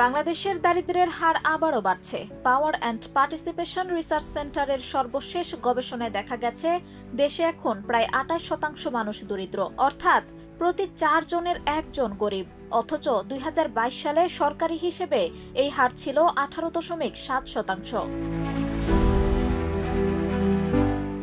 বাংলাদেশের দারিদ্র্যের হার আবারও বাড়ছে। পাওয়ার অ্যান্ড পার্টিসিপেশন রিসার্চ সেন্টারের সর্বশেষ গবেষণায় দেখা গেছে দেশে এখন প্রায় ২৮% মানুষ দরিদ্র, অর্থাৎ প্রতি ৪ জনের ১ জন গরিব। অথচ ২০২২ সালে সরকারি হিসেবে এই হার ছিল ১৮.৭%।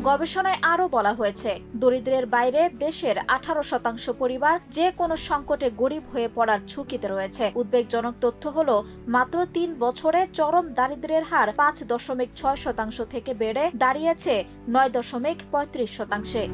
গবেষণায় আরও বলা হয়েছে, দরিদ্রের বাইরে দেশের ১৮% পরিবার যে কোনো সংকটে গরিব হয়ে পড়ার ঝুঁকিতে রয়েছে। উদ্বেগজনক তথ্য হলো, মাত্র ৩ বছরে চরম দারিদ্র্যের হার ৫.৬% থেকে বেড়ে দাঁড়িয়েছে ৯.৩৫%।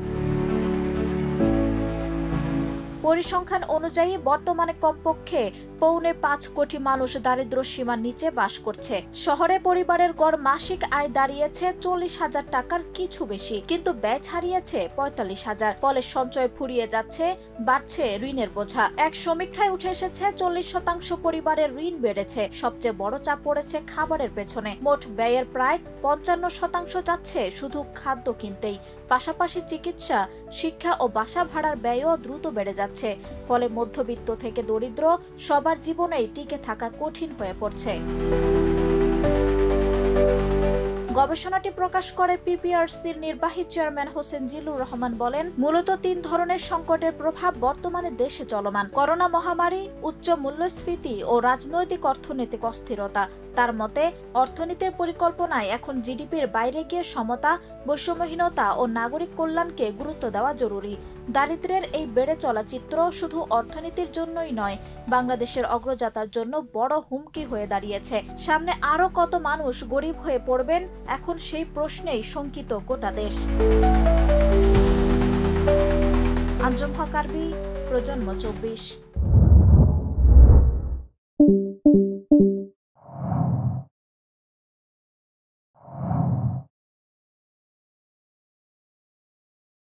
পরিসংখ্যান অনুযায়ী বর্তমানে কমপক্ষে ৫.৫ কোটি মানুষ দারিদ্র্য সীমার নিচে বাস করছে। শহরে পরিবারের গড় মাসিক আয় দাঁড়িয়েছে ৪০,০০০ টাকার কিছু বেশি, কিন্তু ব্যয় ছাড়িয়েছে ৪৫,০০০। ফলে সঞ্চয় ফুরিয়ে যাচ্ছে, বাড়ছে ঋণের বোঝা। এক সমীক্ষায় উঠে এসেছে ৪০% পরিবারের ঋণ বেড়েছে। সবচেয়ে বড় চাপ পড়েছে খাবারের পেছনে। মোট ব্যয়ের প্রায় ৫৫% যাচ্ছে শুধু খাদ্য কিনতেই। পাশাপাশি চিকিৎসা, শিক্ষা ও বাসা ভাড়ার ব্যয়ও দ্রুত বেড়ে যাচ্ছে। ফলে মধ্যবিত্ত থেকে দরিদ্র সবার জীবনেই টিকে থাকা কঠিন হয়ে পড়ছে। গবেষণাটি প্রকাশ করে পিপিআরসির নির্বাহী চেয়ারম্যান হোসেন জিল্লুর রহমান বলেন, মূলত ৩ ধরনের সংকটের প্রভাব বর্তমানে দেশে চলমান: করোনা মহামারী, উচ্চ মূল্যস্ফীতি ও রাজনৈতিক অর্থনৈতিক অস্থিরতা। তার মতে, অর্থনীতির পরিকল্পনায় এখন জিডিপির বাইরে গিয়ে সমতা, বৈষম্যহীনতা ও নাগরিক কল্যাণকে গুরুত্ব দেওয়া জরুরি। দারিদ্র্যের এই বেড়ে চলা চিত্র শুধু অর্থনীতির জন্যই নয়, বাংলাদেশের অগ্রযাত্রার জন্য বড় হুমকি হয়ে দাঁড়িয়েছে। সামনে আরো কত মানুষ গরিব হয়ে পড়বেন, এখন সেই প্রশ্নেই শঙ্কিত গোটা দেশ। আঞ্জুম হক আরবি, প্রজন্ম ২৪।